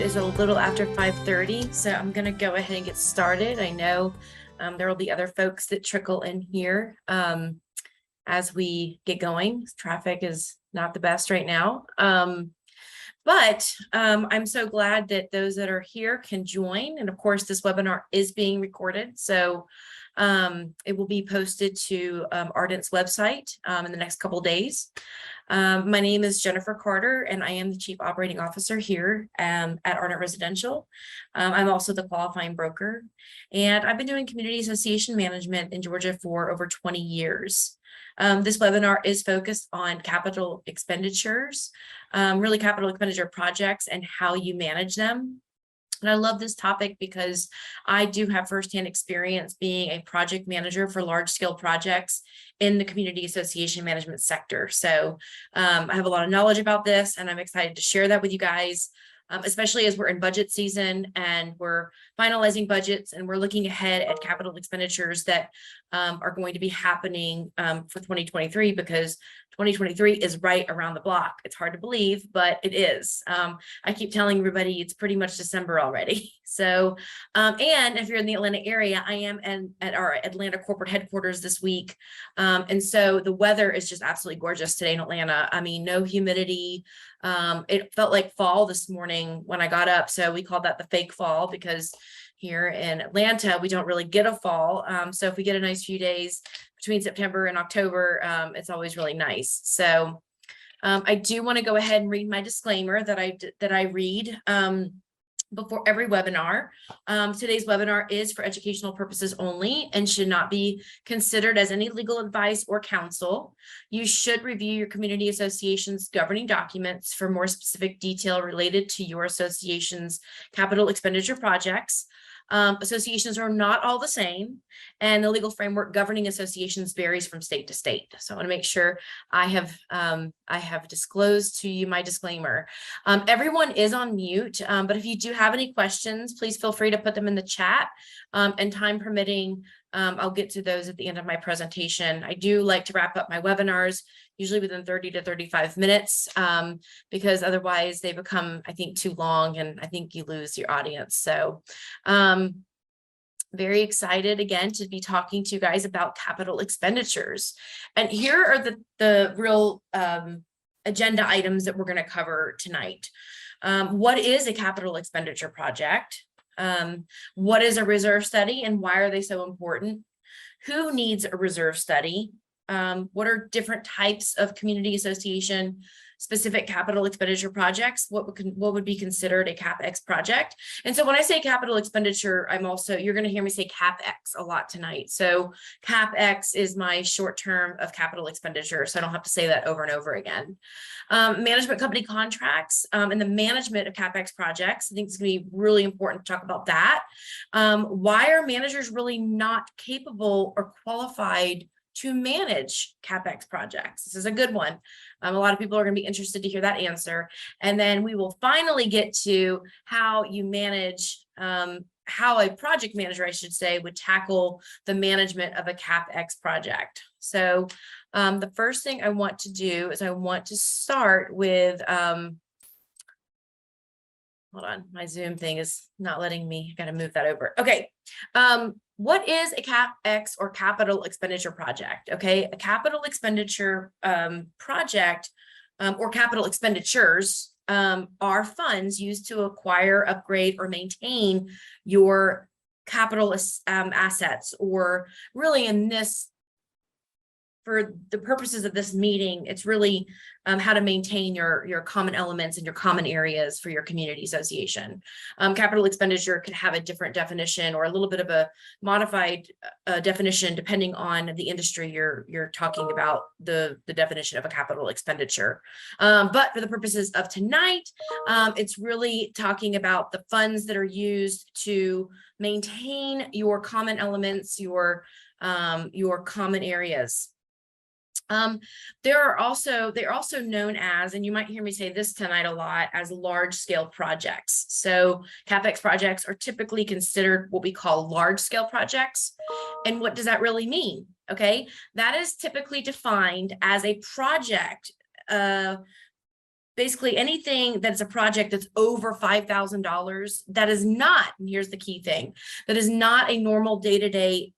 is a little after 5:30, so I'm going to go ahead and get started. I know there will be other folks that trickle in here as we get going. Traffic is not the best right now. But I'm so glad that those that are here can join. And of course, this webinar is being recorded. So it will be posted to Ardent's website in the next couple days. My name is Jennifer Carter, and I am the Chief Operating Officer here at Ardent Residential. I'm also the qualifying broker, and I've been doing community association management in Georgia for over 20 years. This webinar is focused on capital expenditures, really capital expenditure projects and how you manage them. And I love this topic because I do have firsthand experience being a project manager for large scale projects in the community association management sector. So I have a lot of knowledge about this, and I'm excited to share that with you guys, especially as we're in budget season and we're finalizing budgets and we're looking ahead at capital expenditures that are going to be happening for 2023, because 2023 is right around the block. It's hard to believe, but it is. I keep telling everybody it's pretty much December already. So, and if you're in the Atlanta area, I am at our Atlanta corporate headquarters this week. And so the weather is just absolutely gorgeous today in Atlanta. I mean, no humidity. It felt like fall this morning when I got up. So we called that the fake fall, because here in Atlanta, we don't really get a fall. So if we get a nice few days between September and October, it's always really nice. So I do want to go ahead and read my disclaimer that I read before every webinar. Today's webinar is for educational purposes only and should not be considered as any legal advice or counsel. You should review your community association's governing documents for more specific detail related to your association's capital expenditure projects. Associations are not all the same, and the legal framework governing associations varies from state to state. So I want to make sure I have disclosed to you my disclaimer. Everyone is on mute, but if you do have any questions, please feel free to put them in the chat, and time permitting, I'll get to those at the end of my presentation. I do like to wrap up my webinars usually within 30 to 35 minutes, because otherwise they become, I think, too long, and I think you lose your audience. So very excited again to be talking to you guys about capital expenditures. And here are the real agenda items that we're going to cover tonight. What is a capital expenditure project? What is a reserve study and why are they so important? Who needs a reserve study? What are different types of community association specific capital expenditure projects? What would be considered a CapEx project? And so when I say capital expenditure, you're going to hear me say CapEx a lot tonight. So CapEx is my short term of capital expenditure, so I don't have to say that over and over again. Management company contracts and the management of CapEx projects. I think it's going to be really important to talk about that. Why are managers really not capable or qualified to manage CapEx projects? This is a good one. A lot of people are going to be interested to hear that answer. And then we will finally get to how you manage, how a project manager, I should say, would tackle the management of a CapEx project. So the first thing I want to do is I want to start with, hold on, my Zoom thing is not letting me, I got to move that over. Okay. What is a CapEx or capital expenditure project? Okay, a capital expenditure project or capital expenditures are funds used to acquire, upgrade, or maintain your capital assets, or really for the purposes of this meeting, it's really how to maintain your common elements and your common areas for your community association. Capital expenditure could have a different definition or a little bit of a modified definition depending on the industry you're talking about the definition of a capital expenditure. But for the purposes of tonight, it's really talking about the funds that are used to maintain your common elements, your common areas. They're also known as, and you might hear me say this tonight a lot, as large scale projects. So CapEx projects are typically considered what we call large scale projects. And what does that really mean? Okay, that is typically defined as a project basically anything that's a project that's over $5,000, that is not, and here's the key thing, that is not a normal day-to-day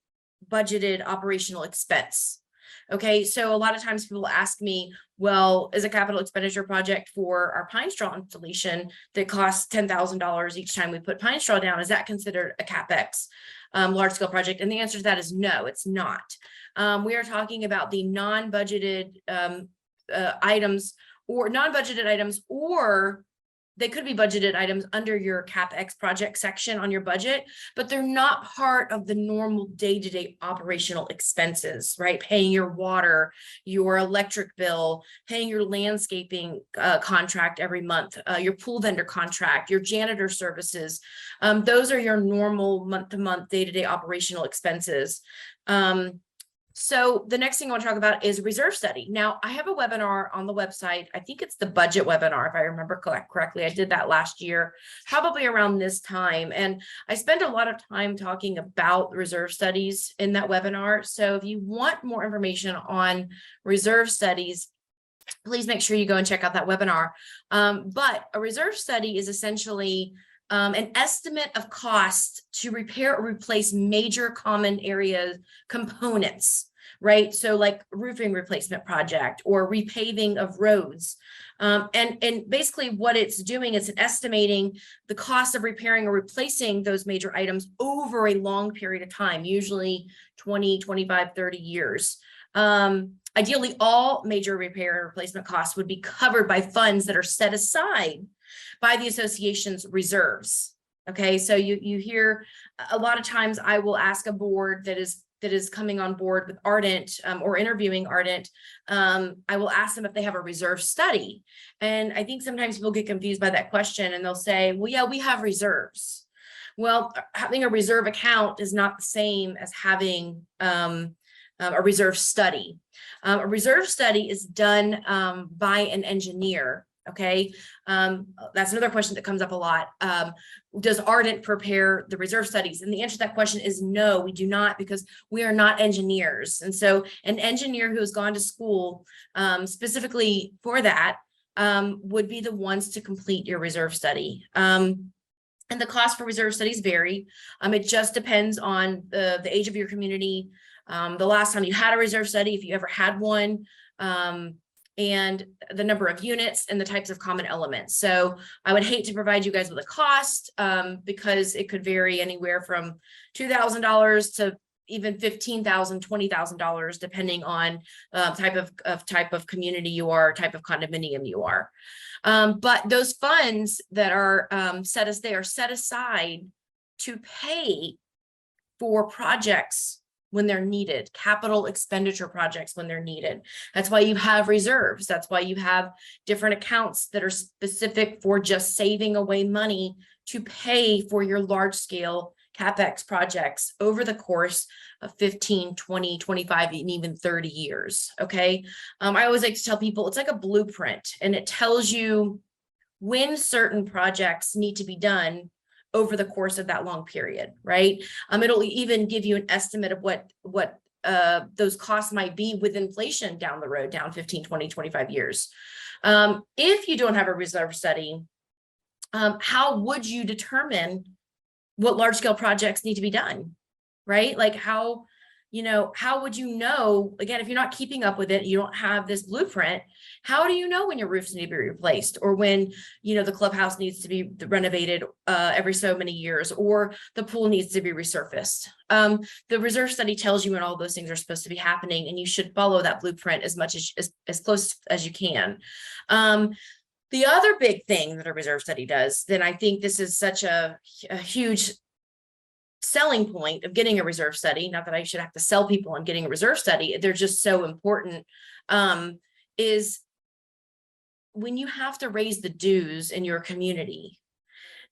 budgeted operational expense. Okay, so a lot of times people ask me, well, is a capital expenditure project for our pine straw installation that costs $10,000 each time we put pine straw down, is that considered a CapEx large scale project? And the answer to that is no, it's not. We are talking about the non-budgeted items, or non-budgeted items, or they could be budgeted items under your CapEx project section on your budget, but they're not part of the normal day-to-day operational expenses, right? Paying your water, your electric bill, paying your landscaping contract every month, your pool vendor contract, your janitor services. Those are your normal month-to-month, day-to-day operational expenses. So the next thing I want to talk about is reserve study. Now, I have a webinar on the website. I think it's the budget webinar, if I remember correctly. I did that last year, probably around this time. And I spent a lot of time talking about reserve studies in that webinar. So if you want more information on reserve studies, please make sure you go and check out that webinar. But a reserve study is essentially an estimate of cost to repair or replace major common area components, right? So like roofing replacement project or repaving of roads. And basically what it's doing is estimating the cost of repairing or replacing those major items over a long period of time, usually 20, 25, 30 years. Ideally, all major repair and replacement costs would be covered by funds that are set aside by the association's reserves. Okay, so you hear a lot of times I will ask a board that is coming on board with Ardent or interviewing Ardent. I will ask them if they have a reserve study. And I think sometimes people get confused by that question and they'll say, well, yeah, we have reserves. Well, having a reserve account is not the same as having a reserve study. A reserve study is done by an engineer. Okay, that's another question that comes up a lot. Does Ardent prepare the reserve studies? And the answer to that question is no, we do not, because we are not engineers. And so an engineer who has gone to school specifically for that would be the ones to complete your reserve study. And the cost for reserve studies vary. It just depends on the age of your community, the last time you had a reserve study, if you ever had one, and the number of units and the types of common elements. So I would hate to provide you guys with a cost because it could vary anywhere from $2,000 to even $15,000, $20,000, depending on type of community you are, type of condominium you are. But those funds that are set aside to pay for projects when they're needed, capital expenditure projects when they're needed. That's why you have reserves. That's why you have different accounts that are specific for just saving away money to pay for your large scale CapEx projects over the course of 15, 20, 25, and even 30 years, okay? I always like to tell people it's like a blueprint, and it tells you when certain projects need to be done over the course of that long period, right? It'll even give you an estimate of what those costs might be with inflation down the road, down 15, 20, 25 years. If you don't have a reserve study, how would you determine what large scale projects need to be done, right? Like how would you know, again, if you're not keeping up with it, you don't have this blueprint, how do you know when your roofs need to be replaced, or when, the clubhouse needs to be renovated every so many years, or the pool needs to be resurfaced? The reserve study tells you when all those things are supposed to be happening, and you should follow that blueprint as much as close as you can. The other big thing that a reserve study does, then I think this is such a huge selling point of getting a reserve study, not that I should have to sell people on getting a reserve study, they're just so important, is when you have to raise the dues in your community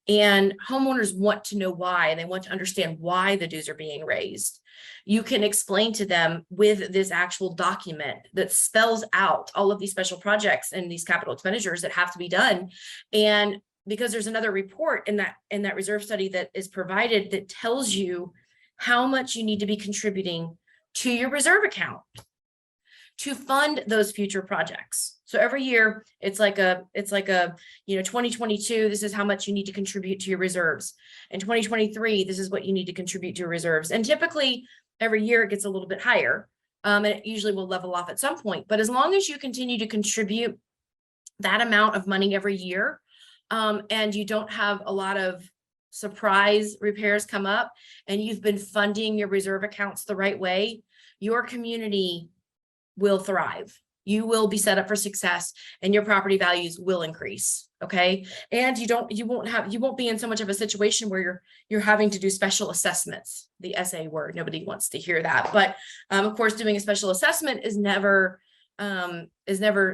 and homeowners want to know why, and they want to understand why the dues are being raised, you can explain to them with this actual document that spells out all of these special projects and these capital expenditures that have to be done. And because there's another report in that reserve study that is provided that tells you how much you need to be contributing to your reserve account to fund those future projects. So every year it's like a, 2022, this is how much you need to contribute to your reserves. In 2023, this is what you need to contribute to your reserves. And typically every year it gets a little bit higher. And it usually will level off at some point. But as long as you continue to contribute that amount of money every year, and you don't have a lot of surprise repairs come up, and you've been funding your reserve accounts the right way, your community will thrive. You will be set up for success, and your property values will increase. Okay. And you won't be in so much of a situation where you're having to do special assessments, the SA word. Nobody wants to hear that. But of course, doing a special assessment is never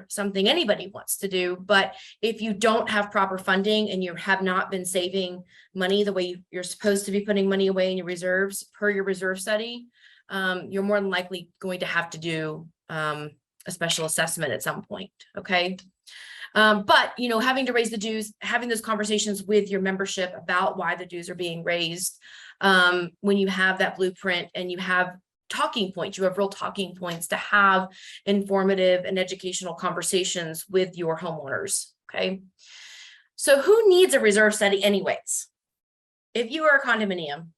something anybody wants to do. But if you don't have proper funding and you have not been saving money the way you're supposed to be putting money away in your reserves per your reserve study, you're more than likely going to have to do a special assessment at some point. Okay. But, having to raise the dues, having those conversations with your membership about why the dues are being raised, when you have that blueprint and you have talking points, you have real talking points to have informative and educational conversations with your homeowners. Okay. So who needs a reserve study anyways? If you are a condominium,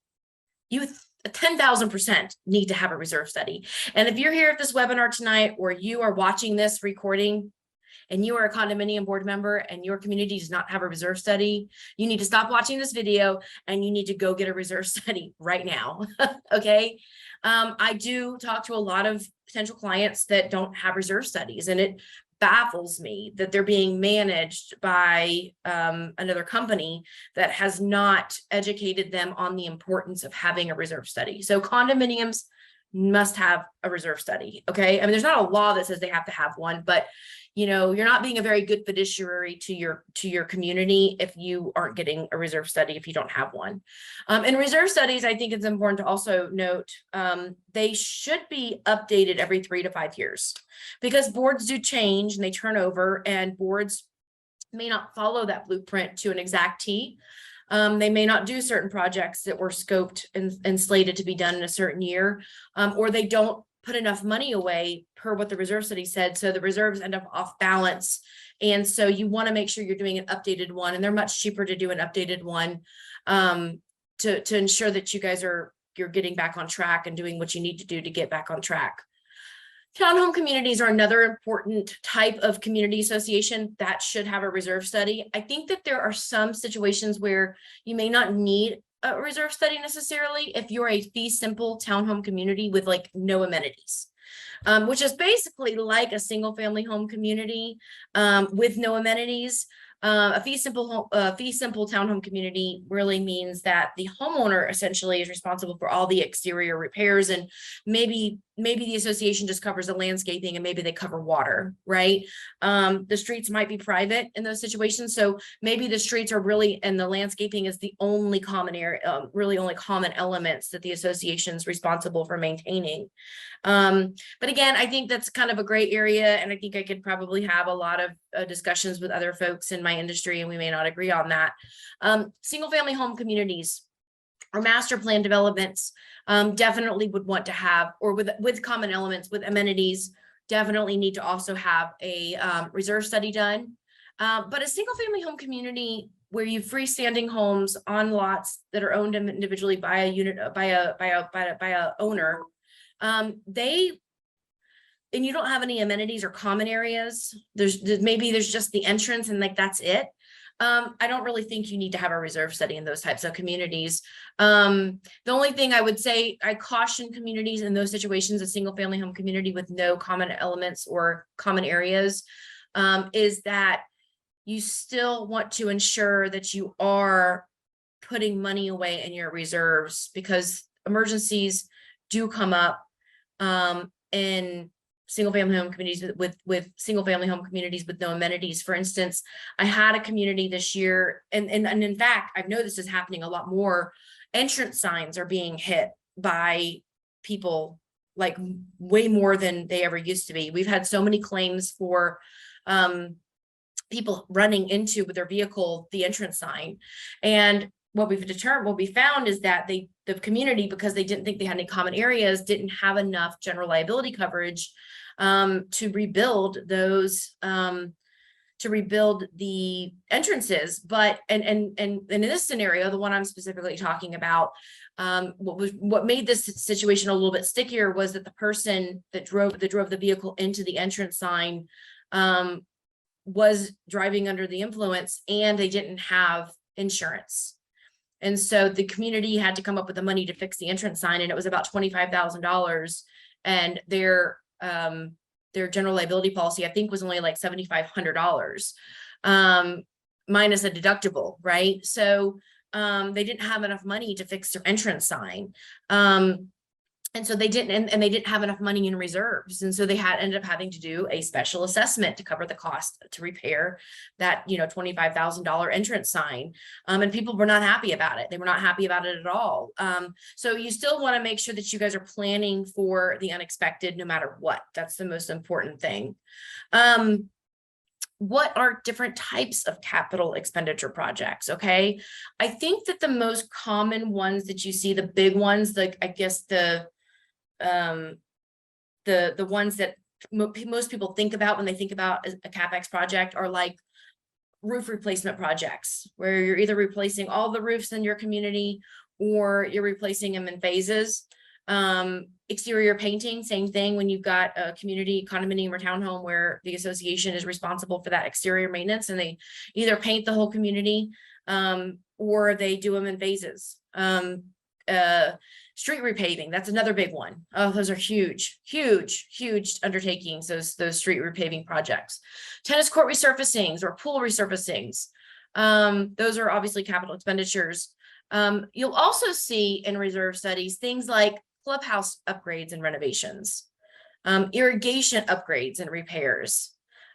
you 10,000% need to have a reserve study. And if you're here at this webinar tonight, or you are watching this recording and you are a condominium board member and your community does not have a reserve study, you need to stop watching this video and you need to go get a reserve study right now. Okay. I do talk to a lot of potential clients that don't have reserve studies, and it baffles me that they're being managed by another company that has not educated them on the importance of having a reserve study. So condominiums must have a reserve study. Okay. I mean, there's not a law that says they have to have one, but you're not being a very good fiduciary to your community if you aren't getting a reserve study, if you don't have one. And reserve studies, I think it's important to also note, they should be updated every 3 to 5 years, because boards do change and they turn over, and boards may not follow that blueprint to an exact T. They may not do certain projects that were scoped and slated to be done in a certain year, or they don't put enough money away per what the reserve study said. So the reserves end up off balance. And so you want to make sure you're doing an updated one, and they're much cheaper to do an updated one, to ensure that you guys you're getting back on track and doing what you need to do to get back on track. Townhome communities are another important type of community association that should have a reserve study. I think that there are some situations where you may not need a reserve study necessarily if you're a fee simple townhome community with like no amenities, which is basically like a single family home community with no amenities. A fee simple townhome community really means that the homeowner essentially is responsible for all the exterior repairs, and maybe the association just covers the landscaping, and maybe they cover water, right? The streets might be private in those situations, so maybe the streets are really, and the landscaping is the only common area, really only common elements that the association is responsible for maintaining. But again, I think that's kind of a gray area, and I think I could probably have a lot of discussions with other folks in my industry, and we may not agree on that. Single family home communities or master plan developments definitely would want to have, or with common elements, with amenities, definitely need to also have a reserve study done. But a single family home community where you freestanding homes on lots that are owned individually by a unit, by a owner, and you don't have any amenities or common areas, maybe there's just the entrance and like that's it. I don't really think you need to have a reserve study in those types of communities. The only thing I would say, I caution communities in those situations, a single family home community with no common elements or common areas, is that you still want to ensure that you are putting money away in your reserves, because emergencies do come up in single family home communities with single family home communities with no amenities. For instance, I had a community this year, and in fact, I know this is happening a lot more. Entrance signs are being hit by people like way more than they ever used to be. We've had so many claims for people running into with their vehicle the entrance sign, and what we found is that the community, because they didn't think they had any common areas, didn't have enough general liability coverage to rebuild those, to rebuild the entrances. But and in this scenario, the one I'm specifically talking about, what made this situation a little bit stickier was that the person that drove the vehicle into the entrance sign was driving under the influence, and they didn't have insurance. And so the community had to come up with the money to fix the entrance sign, and it was about $25,000. And their general liability policy, I think, was only like $7,500, minus a deductible, right? So they didn't have enough money to fix their entrance sign. And so they didn't, and they didn't have enough money in reserves. And so they ended up having to do a special assessment to cover the cost to repair that, $25,000 entrance sign. And people were not happy about it. They were not happy about it at all. So you still want to make sure that you guys are planning for the unexpected, no matter what. That's the most important thing. What are different types of capital expenditure projects? Okay. I think that the most common ones that you see, the big ones, like, I guess the ones that most people think about when they think about a CapEx project are like roof replacement projects, where you're either replacing all the roofs in your community or you're replacing them in phases. Exterior painting, same thing. When you've got a community condominium or townhome where the association is responsible for that exterior maintenance, and they either paint the whole community or they do them in phases. Street repaving, that's another big one. Oh, those are huge undertakings, those street repaving projects. Tennis court resurfacings or pool resurfacings. Those are obviously capital expenditures. You'll also see in reserve studies things like clubhouse upgrades and renovations, irrigation upgrades and repairs,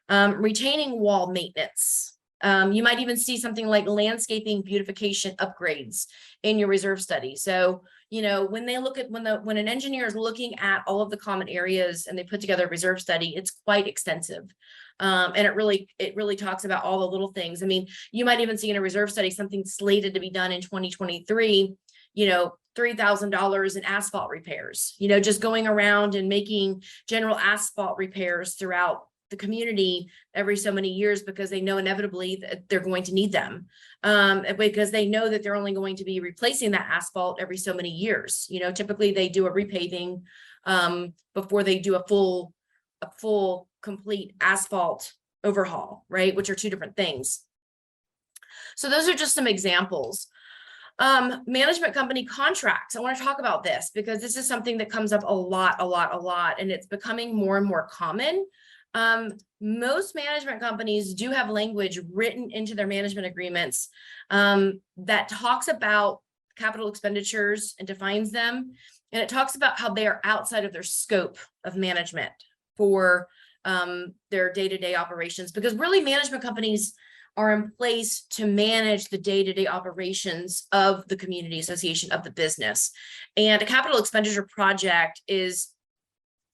retaining wall maintenance. You might even see something like landscaping beautification upgrades in your reserve study. So, when they look at, when an engineer is looking at all of the common areas and they put together a reserve study, it's quite extensive. And it really talks about all the little things. I mean, you might even see in a reserve study something slated to be done in 2023, $3,000 in asphalt repairs, just going around and making general asphalt repairs throughout the community every so many years, because they know inevitably that they're going to need them, because they know that they're only going to be replacing that asphalt every so many years. Typically they do a repaving before they do a full complete asphalt overhaul, right? Which are two different things. So those are just some examples. Management company contracts. I want to talk about this because this is something that comes up a lot, and it's becoming more and more common. Most management companies do have language written into their management agreements that talks about capital expenditures and defines them. And it talks about how they are outside of their scope of management for their day-to-day operations, because really management companies are in place to manage the day-to-day operations of the community association, of the business. And a capital expenditure project is,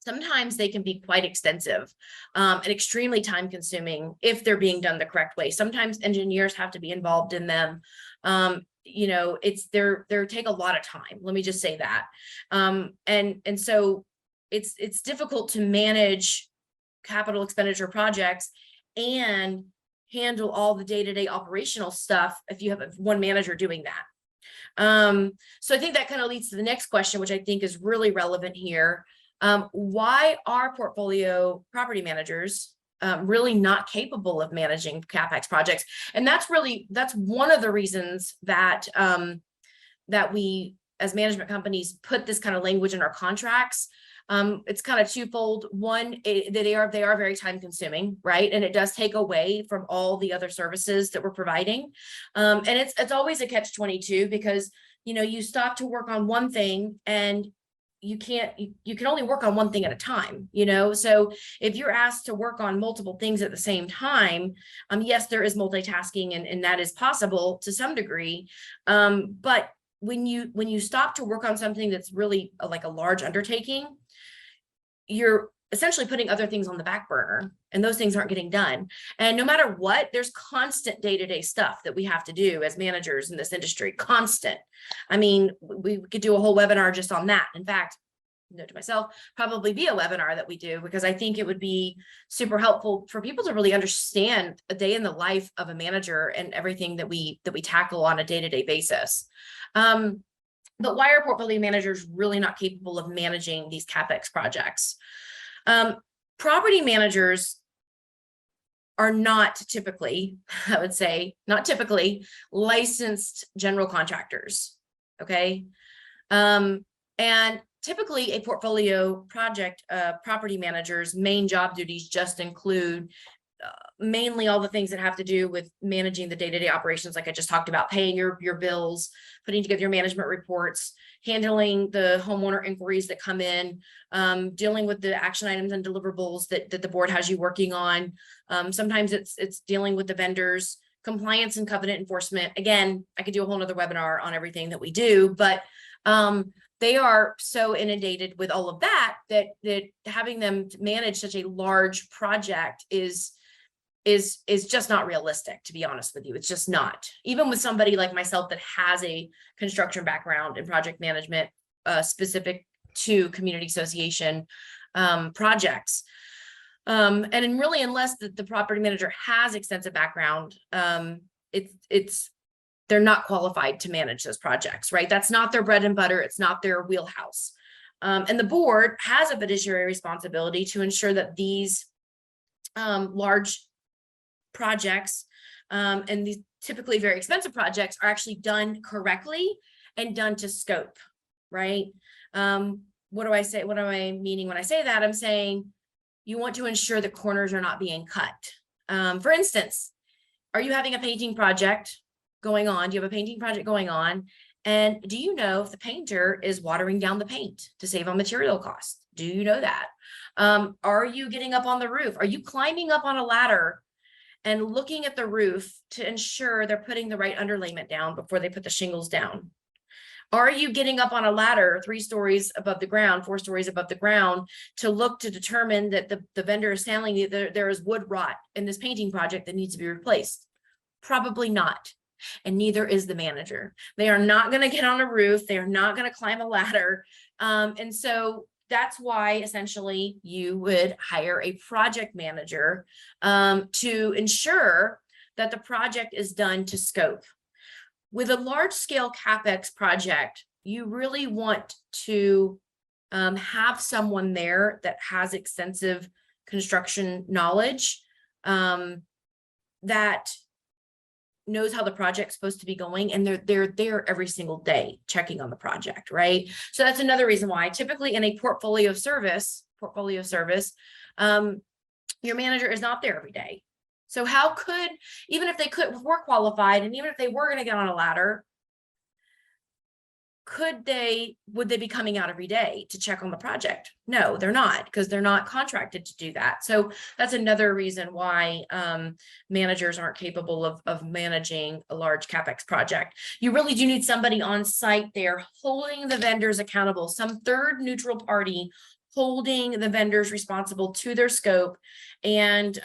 sometimes they can be quite extensive and extremely time consuming if they're being done the correct way. Sometimes engineers have to be involved in them. They take a lot of time. Let me just say that. And so it's difficult to manage capital expenditure projects and handle all the day-to-day operational stuff if you have one manager doing that. So I think that kind of leads to the next question, which I think is really relevant here. Why are portfolio property managers really not capable of managing CapEx projects? And that's one of the reasons that that we as management companies put this kind of language in our contracts. It's kind of twofold. One, they are very time consuming, right? And it does take away from all the other services that we're providing. And it's always a catch-22, because you stop to work on one thing and you can only work on one thing at a time, so if you're asked to work on multiple things at the same time, yes, there is multitasking, and that is possible to some degree, but when you stop to work on something that's really like a large undertaking, you're essentially putting other things on the back burner, and those things aren't getting done. And no matter what, there's constant day-to-day stuff that we have to do as managers in this industry, constant. I mean, we could do a whole webinar just on that. In fact, note to myself, probably be a webinar that we do, because I think it would be super helpful for people to really understand a day in the life of a manager and everything that we tackle on a day-to-day basis. But why are portfolio managers really not capable of managing these CapEx projects? Property managers are not typically, I would say, not typically licensed general contractors. Okay. And typically a portfolio project, property manager's main job duties just include mainly all the things that have to do with managing the day-to-day operations, like I just talked about, paying your bills, putting together your management reports, handling the homeowner inquiries that come in, dealing with the action items and deliverables that the board has you working on. Sometimes it's dealing with the vendors, compliance and covenant enforcement. Again, I could do a whole nother webinar on everything that we do, but they are so inundated with all of that having them manage such a large project is just not realistic, to be honest with you. It's just not. Even with somebody like myself that has a construction background in project management, specific to community association projects. And really, unless the property manager has extensive background, they're not qualified to manage those projects, right? That's not their bread and butter. It's not their wheelhouse. And the board has a fiduciary responsibility to ensure that these large projects and these typically very expensive projects are actually done correctly and done to scope, right? What do I say? What am I meaning when I say that? I'm saying you want to ensure the corners are not being cut. For instance, are you having a painting project going on? Do you have a painting project going on? And do you know if the painter is watering down the paint to save on material costs? Do you know that? Are you getting up on the roof? Are you climbing up on a ladder and looking at the roof to ensure they're putting the right underlayment down before they put the shingles down? Are you getting up on a ladder 3 stories above the ground, 4 stories above the ground to look to determine that the vendor is telling you that there is wood rot in this painting project that needs to be replaced? Probably not. And neither is the manager. They are not going to get on a roof. They are not going to climb a ladder. And so that's why essentially you would hire a project manager to ensure that the project is done to scope. With a large scale CapEx project, you really want to have someone there that has extensive construction knowledge, that knows how the project's supposed to be going, and they're there every single day checking on the project, right? So that's another reason why typically in a portfolio service, your manager is not there every day. So how could, even if they were qualified, and even if they were going to get on a ladder, would they be coming out every day to check on the project? No, they're not, because they're not contracted to do that. So that's another reason why managers aren't capable of managing a large CapEx project. You really do need somebody on site there holding the vendors accountable, some third neutral party holding the vendors responsible to their scope, and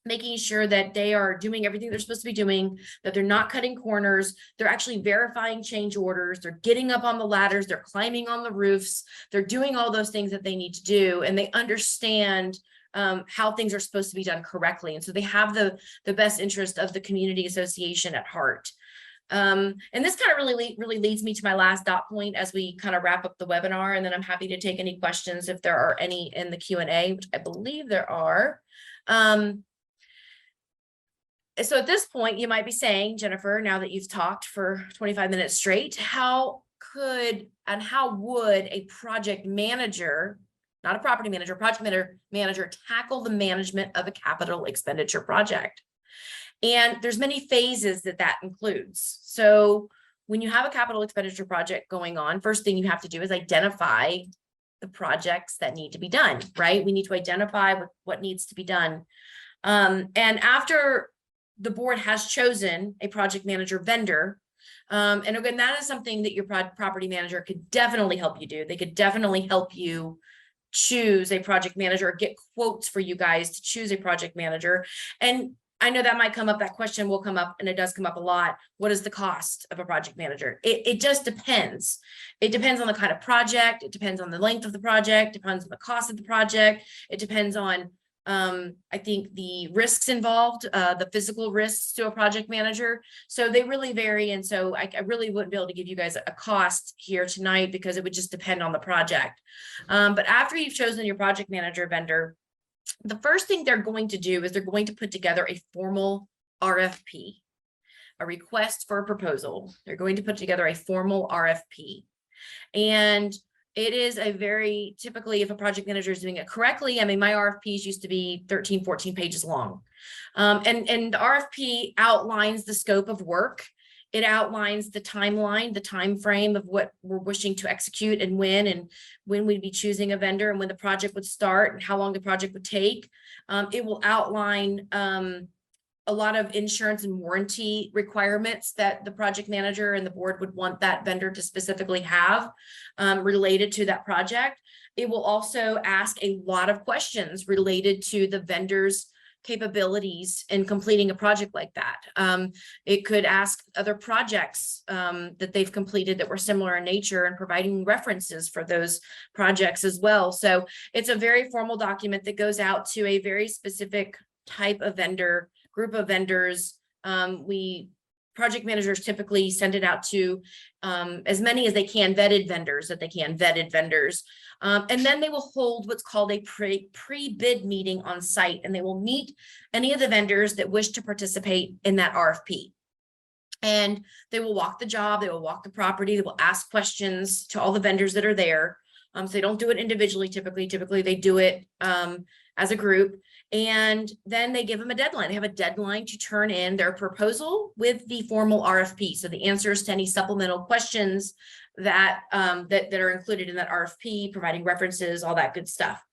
making sure that they are doing everything they're supposed to be doing, that they're not cutting corners, they're actually verifying change orders, they're getting up on the ladders, they're climbing on the roofs, they're doing all those things that they need to do, and they understand how things are supposed to be done correctly. And so they have the best interest of the community association at heart. And this kind of really leads me to my last dot point as we kind of wrap up the webinar, and then I'm happy to take any questions if there are any in the Q&A, which I believe there are. So at this point, you might be saying, Jennifer, now that you've talked for 25 minutes straight, how would a project manager, not a property manager, project manager tackle the management of a capital expenditure project? And there's many phases that includes. So when you have a capital expenditure project going on, first thing you have to do is identify the projects that need to be done, right? We need to identify what needs to be done. And after the board has chosen a project manager vendor, and again, that is something that your property manager could definitely help you do. They could definitely help you choose a project manager or get quotes for you guys to choose a project manager. And I know that might come up, that question will come up, and it does come up a lot. What is the cost of a project manager? It just depends. It depends on the kind of project. It depends on the length of the project, depends on the cost of the project. It depends on, I think, the risks involved, the physical risks to a project manager. So they really vary. And so I really wouldn't be able to give you guys a cost here tonight because it would just depend on the project. But after you've chosen your project manager vendor, the first thing they're going to do is they're going to put together a formal RFP, a request for a proposal. They're going to put together a formal RFP. And it is a very, typically, if a project manager is doing it correctly, I mean, my RFPs used to be 13, 14 pages long. And the RFP outlines the scope of work. It outlines the timeline, the time frame of what we're wishing to execute and when we'd be choosing a vendor and when the project would start and how long the project would take. It will outline a lot of insurance and warranty requirements that the project manager and the board would want that vendor to specifically have related to that project. It will also ask a lot of questions related to the vendor's capabilities in completing a project like that. It could ask other projects that they've completed that were similar in nature and providing references for those projects as well. So it's a very formal document that goes out to a very specific type of vendor, group of vendors. Project managers typically send it out to as many as they can, vetted vendors. And then they will hold what's called a pre-bid meeting on site, and they will meet any of the vendors that wish to participate in that RFP. And they will walk the job, they will walk the property, they will ask questions to all the vendors that are there. So they don't do it individually typically. Typically they do it as a group. And then they give them a deadline. They have a deadline to turn in their proposal with the formal RFP. So the answers to any supplemental questions that that are included in that RFP, providing references, all that good stuff.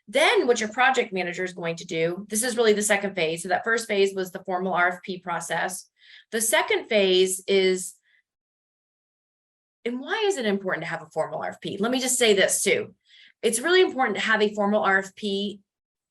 Then what your project manager is going to do, this is really the second phase. So that first phase was the formal RFP process. The second phase is, and why is it important to have a formal RFP? Let me just say this too. It's really important to have a formal RFP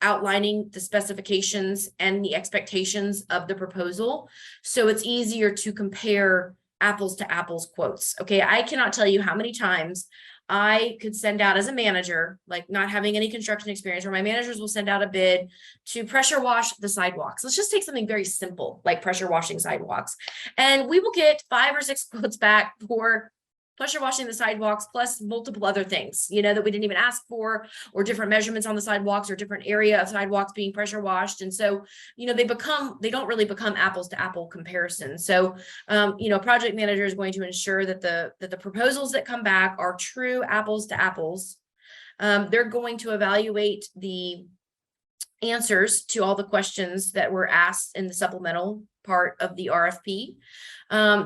outlining the specifications and the expectations of the proposal. So it's easier to compare apples to apples quotes. Okay, I cannot tell you how many times I could send out as a manager, like not having any construction experience, where my managers will send out a bid to pressure wash the sidewalks. Let's just take something very simple, like pressure washing sidewalks. And we will get 5 or 6 quotes back for pressure washing the sidewalks, plus multiple other things, you know, that we didn't even ask for, or different measurements on the sidewalks, or different area of sidewalks being pressure washed. And so, you know, they don't really become apples to apple comparisons. So, you know, project manager is going to ensure that the proposals that come back are true apples to apples. They're going to evaluate the answers to all the questions that were asked in the supplemental part of the RFP.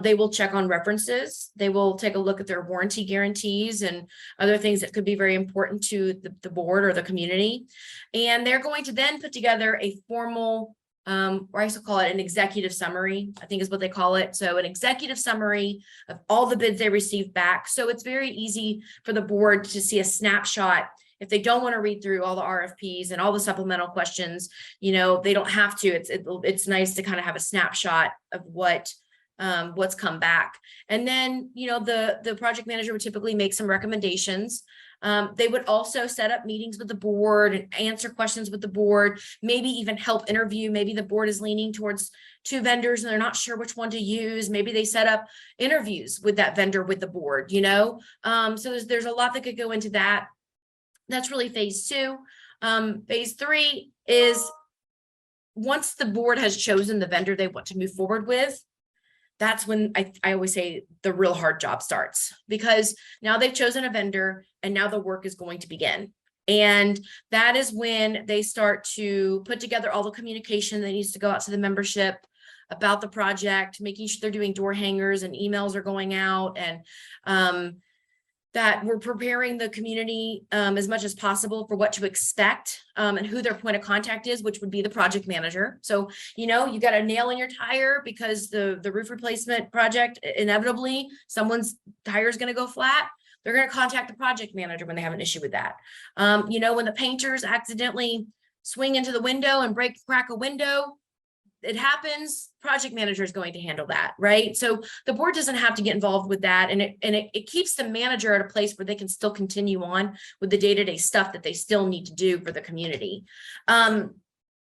They will check on references. They will take a look at their warranty guarantees and other things that could be very important to the board or the community. And they're going to then put together a formal, or I used to call it an executive summary, I think is what they call it. So an executive summary of all the bids they received back. So it's very easy for the board to see a snapshot. If they don't want to read through all the RFPs and all the supplemental questions, you know, they don't have to. It's nice to kind of have a snapshot of what's come back. And then, you know, the project manager would typically make some recommendations. They would also set up meetings with the board and answer questions with the board, maybe even help interview. Maybe the board is leaning towards 2 vendors and they're not sure which one to use. Maybe they set up interviews with that vendor with the board, you know. So there's a lot that could go into that. That's really phase 2. Phase 3 is once the board has chosen the vendor they want to move forward with, that's when I always say the real hard job starts, because now they've chosen a vendor and now the work is going to begin. And that is when they start to put together all the communication that needs to go out to the membership about the project, making sure they're doing door hangers and emails are going out, and that we're preparing the community as much as possible for what to expect and who their point of contact is, which would be the project manager. So, you know, you got a nail in your tire because the roof replacement project, inevitably someone's tire is going to go flat. they're going to contact the project manager when they have an issue with that. You know, when the painters accidentally swing into the window and crack a window, it happens, project manager is going to handle that, right? So the board doesn't have to get involved with that. And it keeps the manager at a place where they can still continue on with the day-to-day stuff that they still need to do for the community. They're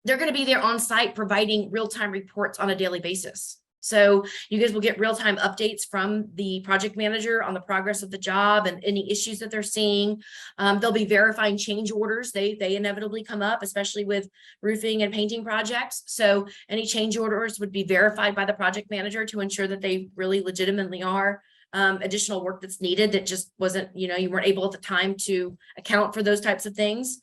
going to be there on site providing real-time reports on a daily basis. So you guys will get real-time updates from the project manager on the progress of the job and any issues that they're seeing. They'll be verifying change orders. They inevitably come up, especially with roofing and painting projects. So any change orders would be verified by the project manager to ensure that they really legitimately are additional work that's needed that just wasn't, you know, you weren't able at the time to account for those types of things.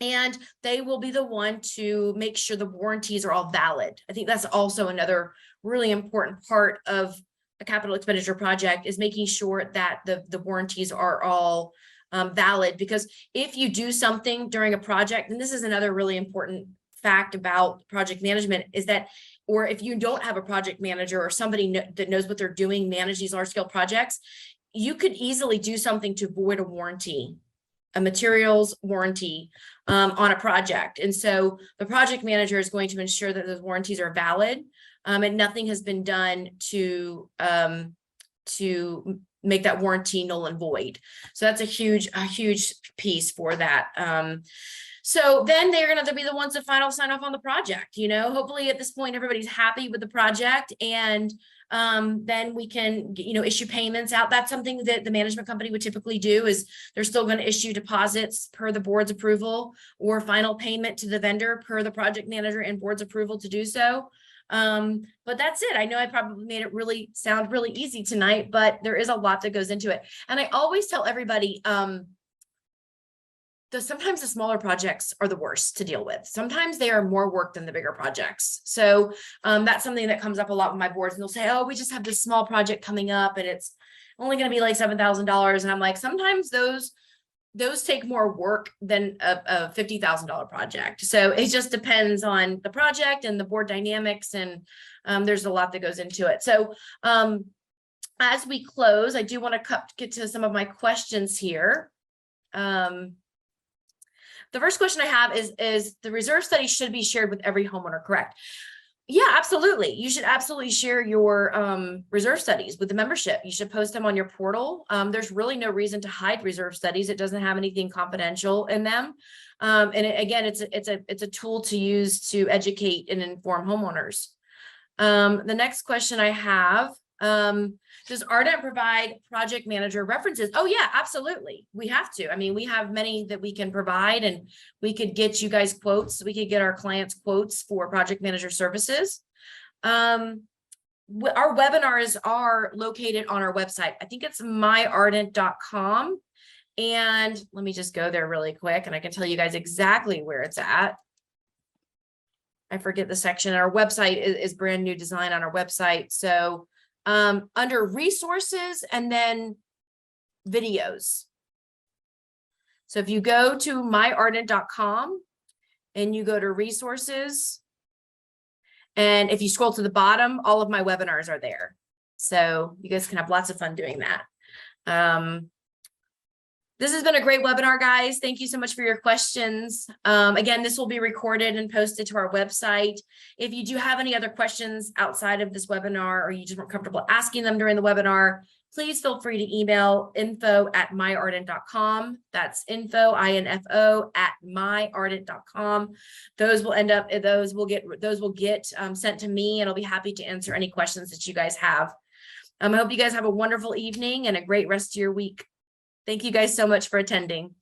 And they will be the one to make sure the warranties are all valid. I think that's also another really important part of a capital expenditure project, is making sure that the warranties are all valid. Because if you do something during a project, and this is another really important fact about project management, is that, or if you don't have a project manager or somebody that knows what they're doing, manage these large scale projects, you could easily do something to void a warranty, a materials warranty on a project. And so the project manager is going to ensure that those warranties are valid, and nothing has been done to make that warranty null and void. So that's a huge piece for that. So then they're going to be the ones that final sign off on the project. You know, hopefully at this point, everybody's happy with the project, and then we can, you know, issue payments out. That's something that the management company would typically do, is they're still going to issue deposits per the board's approval, or final payment to the vendor per the project manager and board's approval to do so. But that's it. I know I probably made it sound really easy tonight, but there is a lot that goes into it. And I always tell everybody, sometimes the smaller projects are the worst to deal with. Sometimes they are more work than the bigger projects. So that's something that comes up a lot with my boards, and they'll say, oh, we just have this small project coming up and it's only going to be like $7,000. And I'm like, sometimes those take more work than a $50,000 project. So it just depends on the project and the board dynamics, and there's a lot that goes into it. So as we close, I do want to get to some of my questions here. The first question I have is the reserve study should be shared with every homeowner, correct? Yeah, absolutely. You should absolutely share your reserve studies with the membership. You should post them on your portal. There's really no reason to hide reserve studies. It doesn't have anything confidential in them. And again, it's a tool to use to educate and inform homeowners. The next question I have, does Ardent provide project manager references? Oh yeah, absolutely. We have to. I mean, we have many that we can provide, and we could get you guys quotes. We could get our clients quotes for project manager services. Our webinars are located on our website. I think it's myardent.com. And let me just go there really quick, and I can tell you guys exactly where it's at. I forget the section. Our website is brand new design on our website. So under resources and then videos. So if you go to myardent.com and you go to resources, and if you scroll to the bottom, all of my webinars are there. So you guys can have lots of fun doing that. This has been a great webinar, guys. Thank you so much for your questions. Again, this will be recorded and posted to our website. If you do have any other questions outside of this webinar, or you just weren't comfortable asking them during the webinar, please feel free to email info@myardent.com. That's info, I-N-F-O, @myardent.com. Those will get sent to me, and I'll be happy to answer any questions that you guys have. I hope you guys have a wonderful evening and a great rest of your week. Thank you guys so much for attending.